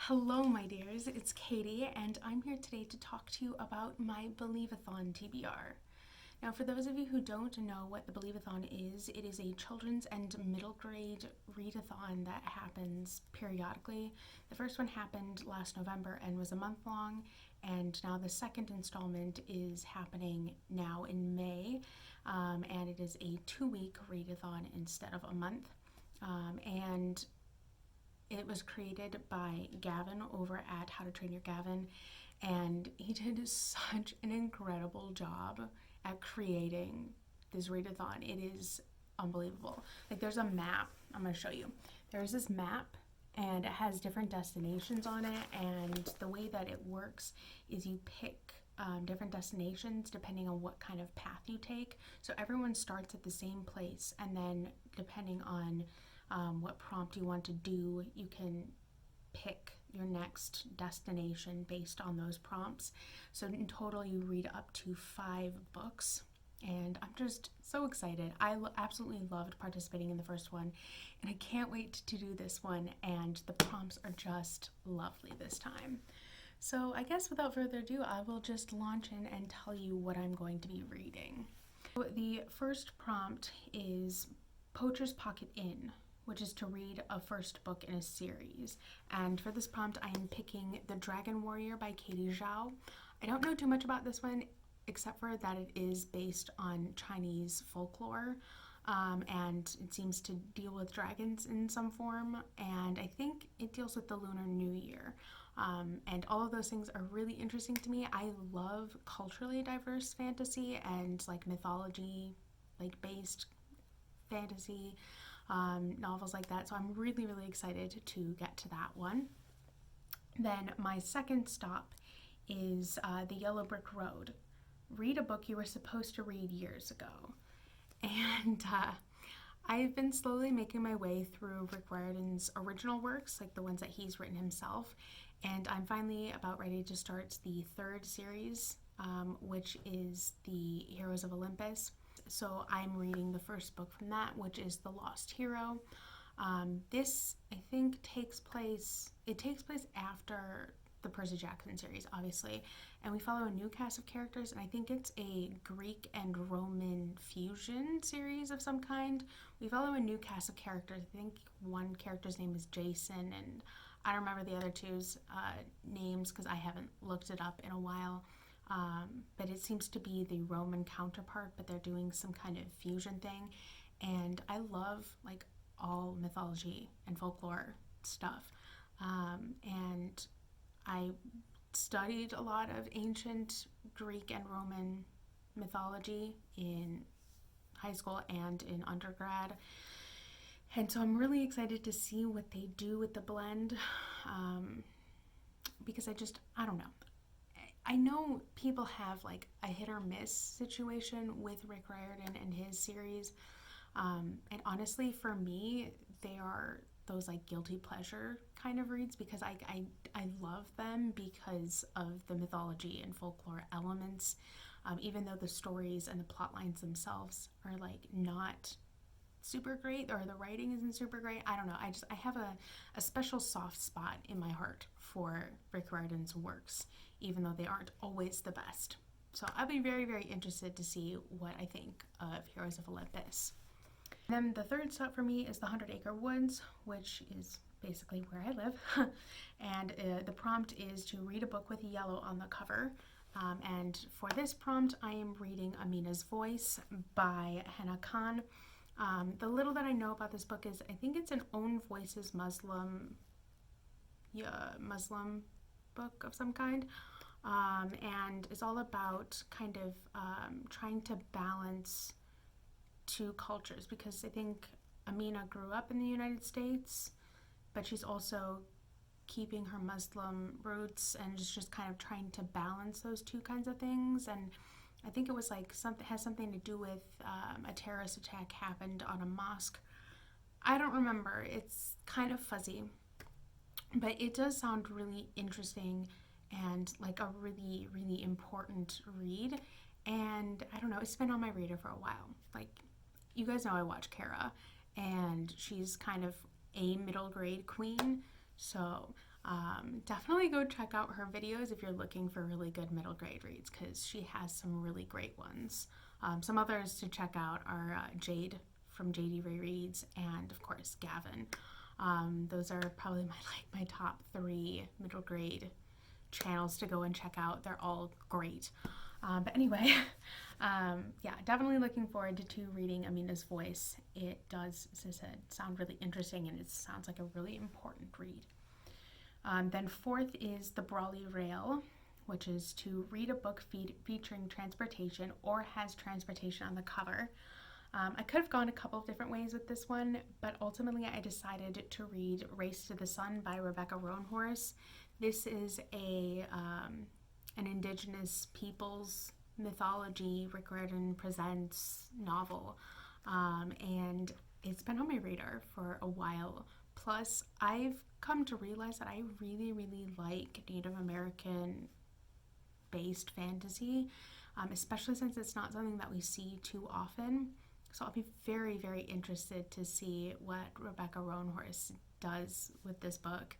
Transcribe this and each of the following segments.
Hello, my dears. It's Katie, and I'm here today to talk to you about my Believeathon TBR. Now, for those of you who don't know what the Believeathon is, it is a children's and middle grade readathon that happens periodically. The first one happened last November and was a month long, and now the second installment is happening now in May, and it is a 2-week readathon instead of a month. And it was created by Gavin over at How to Train Your Gavin, and he did such an incredible job at creating this readathon. It is unbelievable. Like, there's a map. I'm going to show you. There's this map, and it has different destinations on it, and the way that it works is you pick different destinations depending on what kind of path you take. So everyone starts at the same place, and then depending on what prompt you want to do, you can pick your next destination based on those prompts. So in total, you read up to 5 books, and I'm just so excited. I absolutely loved participating in the first one, and I can't wait to do this one, and the prompts are just lovely this time. So I guess without further ado, I will just launch in and tell you what I'm going to be reading. So the first prompt is Poacher's Pocket Inn, which is to read a first book in a series. And for this prompt, I am picking The Dragon Warrior by Katie Zhao. I don't know too much about this one, except for that it is based on Chinese folklore, and it seems to deal with dragons in some form, and I think it deals with the Lunar New Year. And all of those things are really interesting to me. I love culturally diverse fantasy and like mythology, like based fantasy novels like that, so I'm really excited to get to that one. Then my second stop is The Yellow Brick Road. Read a book you were supposed to read years ago. And I've been slowly making my way through Rick Riordan's original works, like the ones that he's written himself, and I'm finally about ready to start the 3rd series, which is the Heroes of Olympus. So I'm reading the first book from that, which is The Lost Hero. This, I think, takes place after the Percy Jackson series, obviously, and we follow a new cast of characters, and I think it's a Greek and Roman fusion series of some kind. We follow a new cast of characters. I think one character's name is Jason, and I don't remember the other two's names because I haven't looked it up in a while. But it seems to be the Roman counterpart, but they're doing some kind of fusion thing, and I love like all mythology and folklore stuff, and I studied a lot of ancient Greek and Roman mythology in high school and in undergrad, and so I'm really excited to see what they do with the blend, because I don't know. I know people have like a hit or miss situation with Rick Riordan and his series, and honestly for me they are those like guilty pleasure kind of reads because I love them because of the mythology and folklore elements, even though the stories and the plot lines themselves are like not super great, or the writing isn't super great. I don't know, I have a special soft spot in my heart for Rick Riordan's works, even though they aren't always the best. So I'll be very interested to see what I think of Heroes of Olympus. Then the third stop for me is The 100 Acre Woods, which is basically where I live. And the prompt is to read a book with yellow on the cover. And for this prompt, I am reading Amina's Voice by Hannah Khan. The little that I know about this book is I think it's an Own Voices Muslim book of some kind, and it's all about kind of trying to balance 2 cultures, because I think Amina grew up in the United States, but she's also keeping her Muslim roots and is just kind of trying to balance those 2 kinds of things. And I think it was like has something to do with a terrorist attack happened on a mosque. I don't remember. It's kind of fuzzy, but it does sound really interesting and like a really important read. And I don't know, it's been on my radar for a while. Like, you guys know I watch Kara, and she's kind of a middle grade queen, so Definitely go check out her videos if you're looking for really good middle grade reads, because she has some really great ones. Some others to check out are Jade from JD Reads, and of course Gavin. Those are probably my top 3 middle grade channels to go and check out. They're all great. But anyway, yeah, definitely looking forward to reading Amina's voice. It does, as I said, sound really interesting, and it sounds like a really important read. Then 4th is the Brawley Rail, which is to read a book featuring transportation or has transportation on the cover. I could have gone a couple of different ways with this one, but ultimately I decided to read Race to the Sun by Rebecca Rowan Horace. This is an Indigenous peoples mythology Rick Riordan presents novel, and it's been on my radar for a while. Plus, I've come to realize that I really, really like Native American based fantasy, especially since it's not something that we see too often. So I'll be very, very interested to see what Rebecca Rowan Horace does with this book.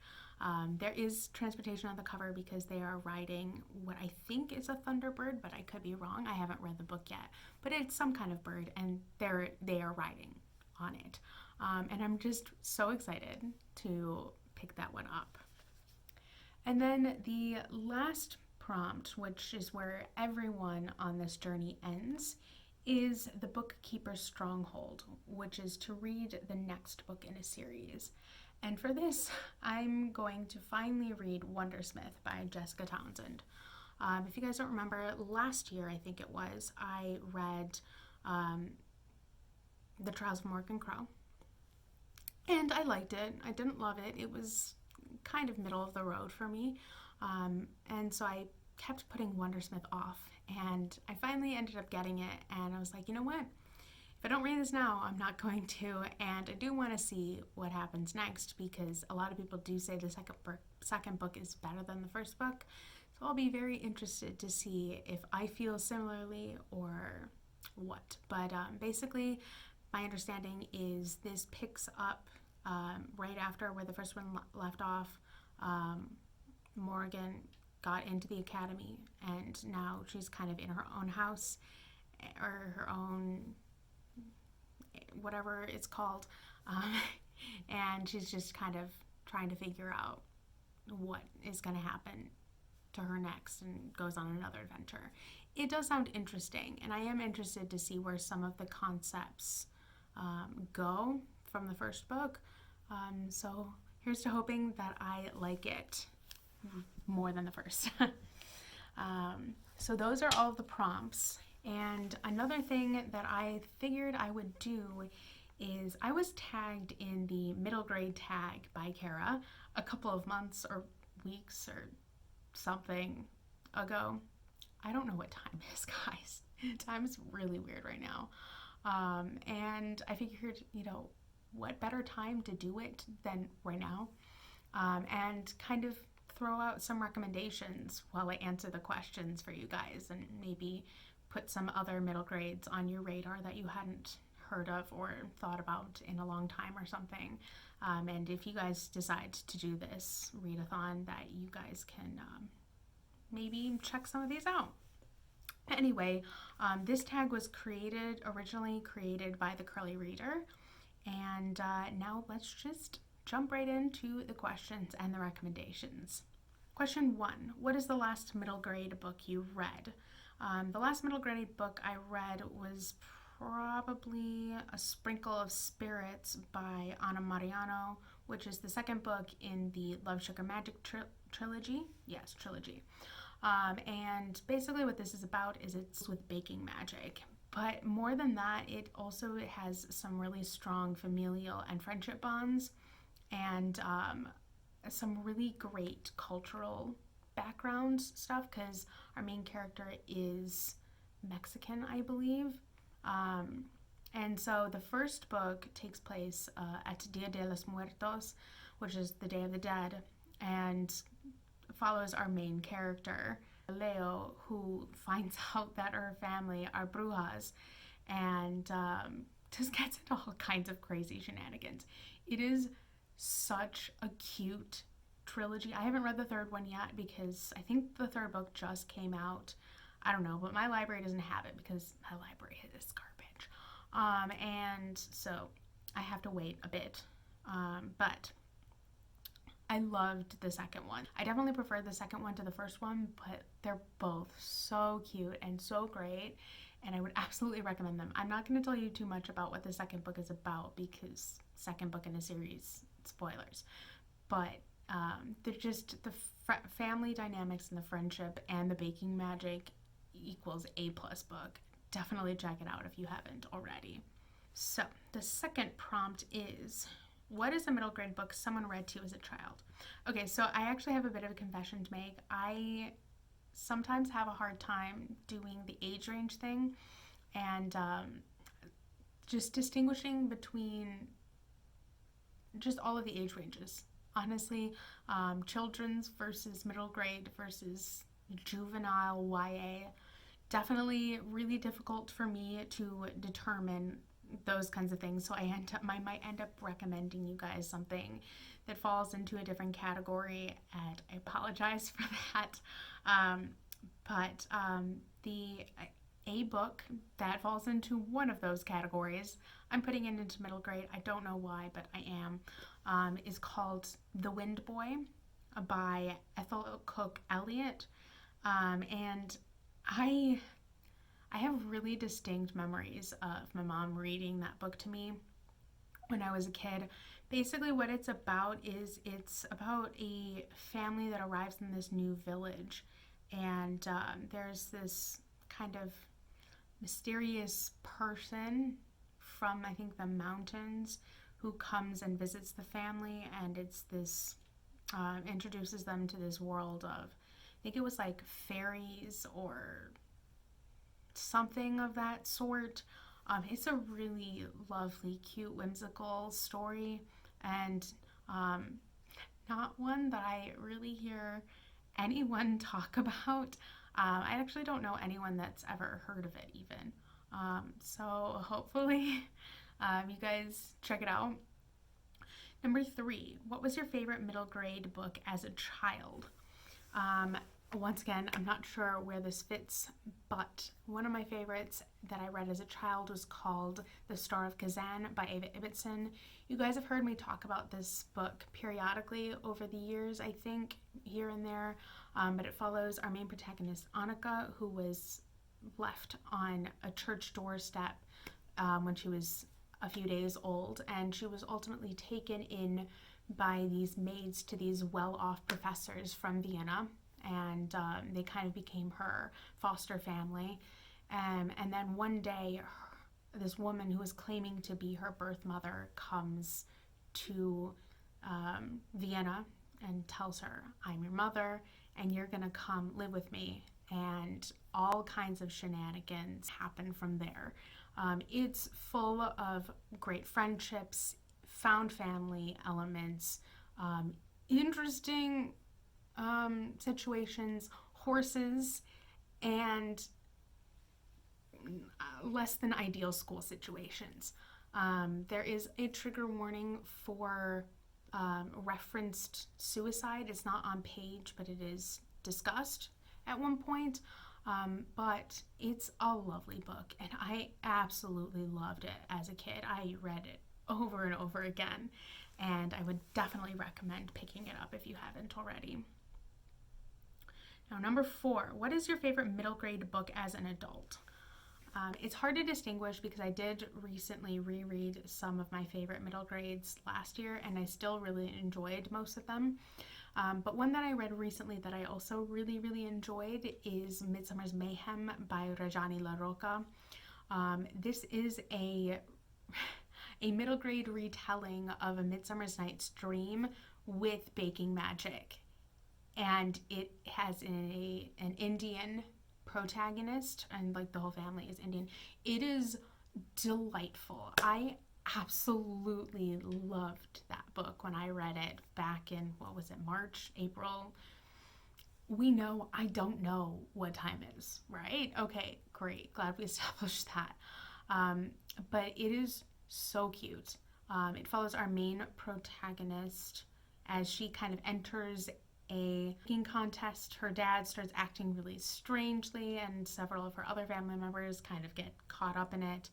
There is transportation on the cover because they are riding what I think is a thunderbird, but I could be wrong. I haven't read the book yet, but it's some kind of bird, and they are riding on it. And I'm just so excited to pick that one up. And then the last prompt, which is where everyone on this journey ends, is The Bookkeeper's Stronghold, which is to read the next book in a series. And for this, I'm going to finally read Wondersmith by Jessica Townsend. If you guys don't remember, last year, I think it was, I read The Trials of Morgan Crow. And I liked it. I didn't love it. It was kind of middle of the road for me. And so I kept putting Wondersmith off. And I finally ended up getting it. And I was like, you know what? If I don't read this now, I'm not going to. And I do want to see what happens next, because a lot of people do say the second book is better than the first book. So I'll be very interested to see if I feel similarly or what. But basically, my understanding is this picks up right after where the first one left off. Morgan got into the academy, and now she's kind of in her own house, or her own, whatever it's called, and she's just kind of trying to figure out what is going to happen to her next, and goes on another adventure. It does sound interesting, and I am interested to see where some of the concepts go from the first book. So here's to hoping that I like it more than the first. So those are all the prompts. And another thing that I figured I would do is I was tagged in the middle grade tag by Kara a couple of months or weeks or something ago. I don't know what time it is, guys. Time is really weird right now. And I figured, what better time to do it than right now? And kind of throw out some recommendations while I answer the questions for you guys, and maybe put some other middle grades on your radar that you hadn't heard of or thought about in a long time or something. And if you guys decide to do this readathon, that you guys can maybe check some of these out. Anyway, this tag was originally created by the Curly Reader. And now let's just jump right into the questions and the recommendations. Question 1, what is the last middle grade book you read? The last middle grade book I read was probably A Sprinkle of Spirits by Anna Mariano, which is the second book in the Love, Sugar, Magic trilogy. Yes, trilogy. And basically what this is about is it's with baking magic. But more than that, it also has some really strong familial and friendship bonds, and some really great cultural background stuff, because our main character is Mexican, I believe. And so the first book takes place at Dia de los Muertos, which is the Day of the Dead, and follows our main character, Leo, who finds out that her family are brujas, and just gets into all kinds of crazy shenanigans. It is such a cute trilogy. I haven't read the third one yet because I think the third book just came out. I don't know, but my library doesn't have it because my library is garbage. And so I have to wait a bit. But I loved the second one. I definitely prefer the second one to the first one, but they're both so cute and so great, and I would absolutely recommend them. I'm not going to tell you too much about what the second book is about because second book in a series, spoilers. But they're just the family dynamics and the friendship and the baking magic equals A+ book. Definitely check it out if you haven't already. So the second prompt is, what is a middle grade book someone read to as a child? Okay, so I actually have a bit of a confession to make. I sometimes have a hard time doing the age range thing and just distinguishing between just all of the age ranges. Honestly, children's versus middle grade versus juvenile YA, definitely really difficult for me to determine those kinds of things. So I might end up recommending you guys something that falls into a different category, and I apologize for that. But the a book that falls into one of those categories, I'm putting it into middle grade. I don't know why, but I am. Is called The Wind Boy by Ethel Cook Elliott, and I have really distinct memories of my mom reading that book to me when I was a kid. Basically what it's about is it's about a family that arrives in this new village, and there's this kind of mysterious person from, I think, the mountains who comes and visits the family, and it's this introduces them to this world of, I think it was like fairies or something of that sort. It's a really lovely, cute, whimsical story, and not one that I really hear anyone talk about. I actually don't know anyone that's ever heard of it even. So hopefully you guys check it out. Number 3, what was your favorite middle grade book as a child? Once again, I'm not sure where this fits, but one of my favorites that I read as a child was called The Star of Kazan by Ava Ibbotson. You guys have heard me talk about this book periodically over the years, I think, here and there, but it follows our main protagonist, Annika, who was left on a church doorstep when she was a few days old, and she was ultimately taken in by these maids to these well-off professors from Vienna, and they kind of became her foster family. And then one day, this woman who is claiming to be her birth mother comes to Vienna and tells her, I'm your mother, and you're gonna come live with me. And all kinds of shenanigans happen from there. It's full of great friendships, found family elements, interesting situations, horses, and less than ideal school situations. There is a trigger warning for referenced suicide. It's not on page, but it is discussed at one point. But it's a lovely book, and I absolutely loved it as a kid. I read it over and over again, and I would definitely recommend picking it up if you haven't already. Now, number 4, what is your favorite middle grade book as an adult? It's hard to distinguish because I did recently reread some of my favorite middle grades last year, and I still really enjoyed most of them. But one that I read recently that I also really, really enjoyed is Midsummer's Mayhem by Rajani Larocca. This is a middle grade retelling of A Midsummer's Night's Dream with baking magic. And it has an Indian protagonist, and like the whole family is Indian. It is delightful. I absolutely loved that book when I read it back in, what was it, March, April? I don't know what time is, right? Okay, great. Glad we established that. But it is so cute. It follows our main protagonist, as she kind of enters a cooking contest. Her dad starts acting really strangely, and several of her other family members kind of get caught up in it.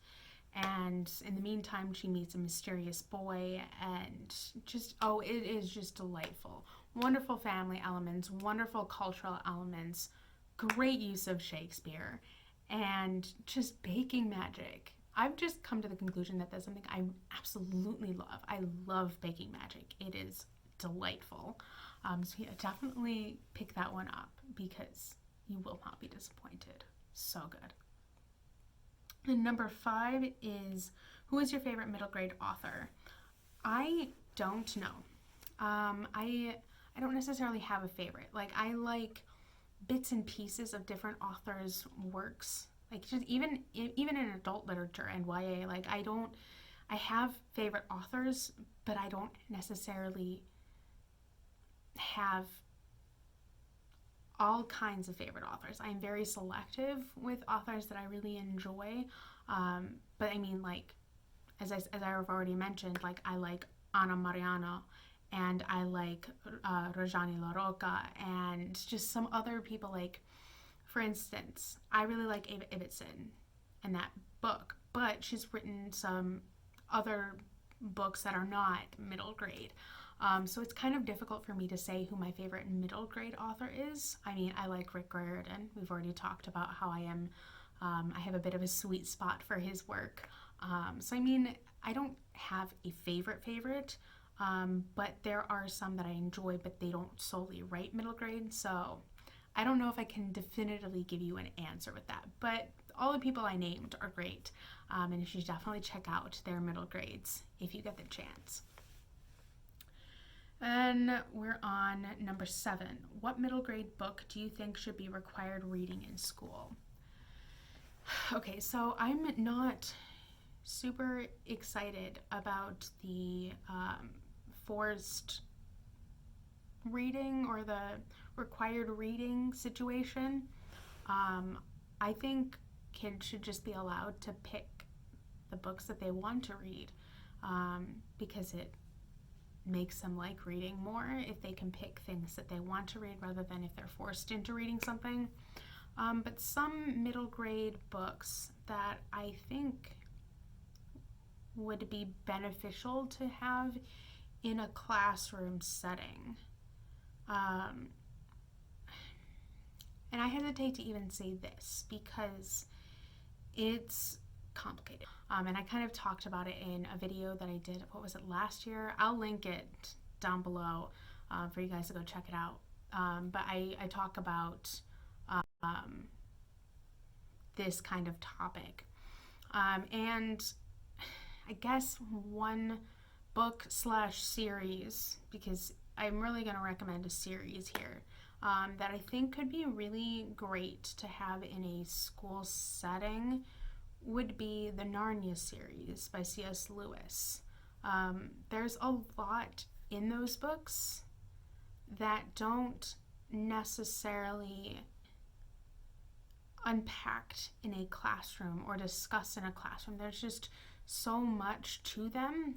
And in the meantime, she meets a mysterious boy, and just, oh, it is just delightful. Wonderful family elements, wonderful cultural elements, great use of Shakespeare, and just baking magic. I've just come to the conclusion that that's something I absolutely love. I love baking magic. It is delightful. So yeah, definitely pick that one up because you will not be disappointed. So good. And number 5 is, who is your favorite middle grade author? I don't know. I don't necessarily have a favorite. Like, I like bits and pieces of different authors' works. Like, just even in adult literature and YA, like, I have favorite authors, but I don't necessarily have all kinds of favorite authors. I'm very selective with authors that I really enjoy. But I mean, like, as I've already mentioned, like, I like Anna Mariana, and I like Rajani Larocca, and just some other people. Like, for instance, I really like Ava Ibbotson and that book, but she's written some other books that are not middle grade. So it's kind of difficult for me to say who my favorite middle grade author is. I mean, I like Rick Riordan. We've already talked about how I have a bit of a sweet spot for his work. So I mean, I don't have a favorite, but there are some that I enjoy, but they don't solely write middle grade. So I don't know if I can definitively give you an answer with that, but all the people I named are great. And you should definitely check out their middle grades if you get the chance. And we're on number 7. What middle grade book do you think should be required reading in school? Okay, so I'm not super excited about the forced reading or the required reading situation. I think kids should just be allowed to pick the books that they want to read, because it makes them like reading more if they can pick things that they want to read rather than if they're forced into reading something. But some middle grade books that I think would be beneficial to have in a classroom setting. And I hesitate to even say this because it's complicated. And I kind of talked about it in a video that I did, what was it, last year? I'll link it down below for you guys to go check it out. But I talk about this kind of topic. And I guess one book / series, because I'm really going to recommend a series here, that I think could be really great to have in a school setting would be the Narnia series by C.S. Lewis. There's a lot in those books that don't necessarily unpacked in a classroom or discussed in a classroom. There's just so much to them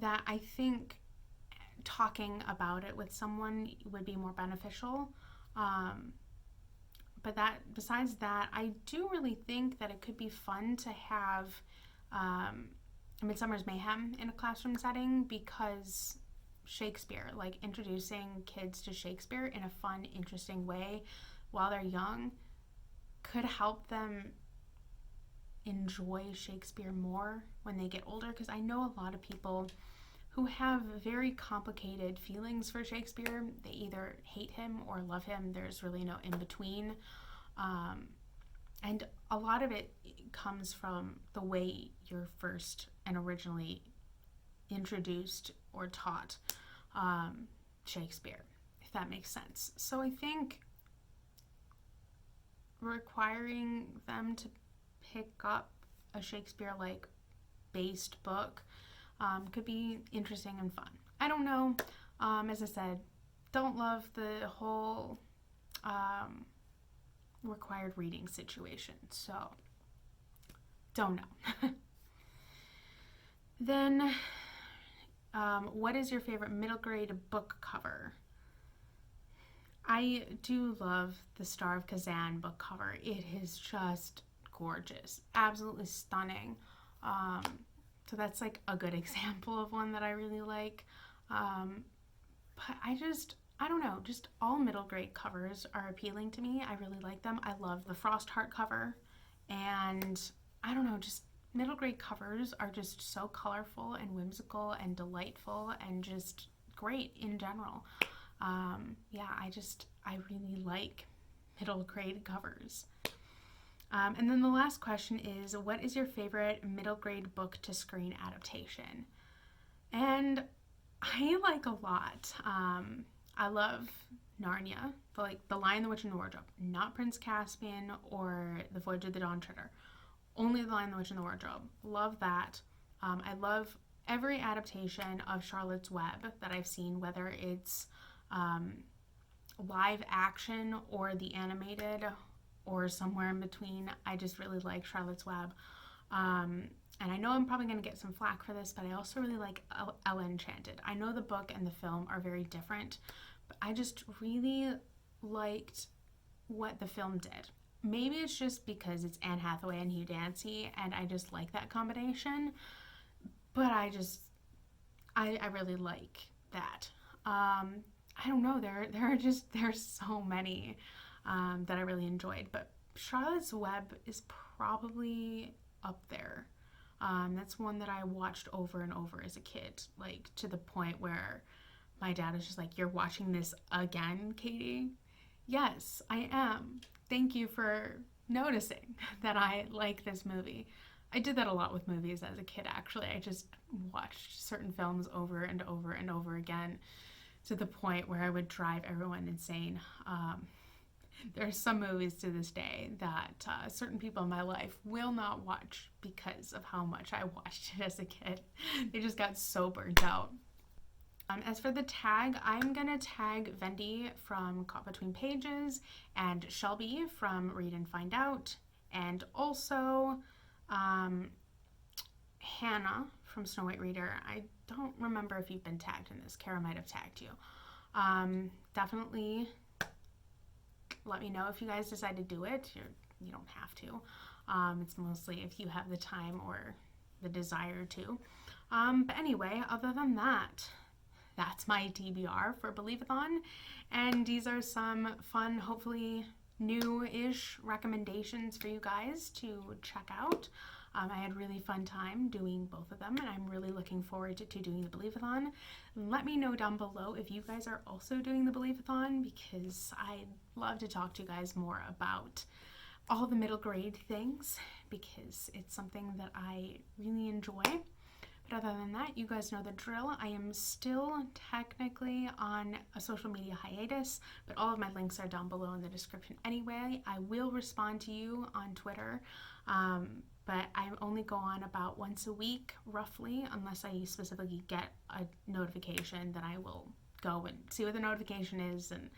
that I think talking about it with someone would be more beneficial. But besides that, I do really think that it could be fun to have Midsummer's Mayhem in a classroom setting, because Shakespeare, like introducing kids to Shakespeare in a fun, interesting way while they're young, could help them enjoy Shakespeare more when they get older, because I know a lot of people who have very complicated feelings for Shakespeare. They either hate him or love him. There's really no in between. And a lot of it comes from the way you're first and originally introduced or taught Shakespeare, if that makes sense. So I think requiring them to pick up a Shakespeare-like based book could be interesting and fun. I don't know. As I said, don't love the whole required reading situation, so don't know. Then What is your favorite middle grade book cover? I do love the Star of Kazan book cover. It is just gorgeous, absolutely stunning. Um, so that's like a good example of one that I really like. But I don't know, just all middle grade covers are appealing to me. I really like them. I love the Frost Heart cover, and I don't know, just middle grade covers are just so colorful and whimsical and delightful and just great in general. Yeah, I really like middle grade covers. And then the last question is, what is your favorite middle grade book to screen adaptation? And I like a lot. I love Narnia, like The Lion, the Witch, and the Wardrobe, not Prince Caspian or The Voyage of the Dawn Treader. Only The Lion, the Witch, and the Wardrobe. Love that. I love every adaptation of Charlotte's Web that I've seen, whether it's live action or the animated or somewhere in between. I just really like Charlotte's Web. And I know I'm probably going to get some flack for this, but I also really like Ella Enchanted. I know the book and the film are very different, but I just really liked what the film did. Maybe it's just because it's Anne Hathaway and Hugh Dancy, and I just like that combination, but I really like that. I don't know, there's so many that I really enjoyed, but Charlotte's Web is probably up there. That's one that I watched over and over as a kid, like to the point where my dad was just like, "You're watching this again, Katie?" Yes, I am. Thank you for noticing that I like this movie. I did that a lot with movies as a kid, actually. I just watched certain films over and over and over again to the point where I would drive everyone insane. There are some movies to this day that certain people in my life will not watch because of how much I watched it as a kid. They just got so burnt out. As for the tag, I'm going to tag Vendi from Caught Between Pages and Shelby from Read and Find Out, and also Hannah from Snow White Reader. I don't remember if you've been tagged in this. Kara might have tagged you. Definitely let me know if you guys decide to do it. You don't have to. It's mostly if you have the time or the desire to. But anyway, other than that, that's my TBR for Believeathon. And these are some fun, hopefully new-ish recommendations for you guys to check out. I had a really fun time doing both of them, and I'm really looking forward to doing the Believeathon. Let me know down below if you guys are also doing the Believeathon, because I'd love to talk to you guys more about all the middle grade things, because it's something that I really enjoy. But other than that, you guys know the drill. I am still technically on a social media hiatus, but all of my links are down below in the description anyway. I will respond to you on Twitter, but I only go on about once a week, roughly, unless I specifically get a notification. Then I will go and see what the notification is, and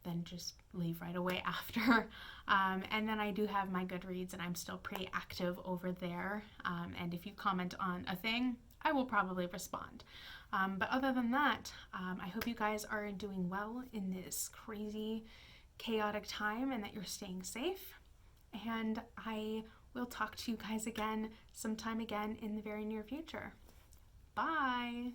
then just leave right away after. And then I do have my Goodreads, and I'm still pretty active over there. And if you comment on a thing, I will probably respond. But other than that, I hope you guys are doing well in this crazy, chaotic time, and that you're staying safe. And I will talk to you guys again sometime again in the very near future. Bye!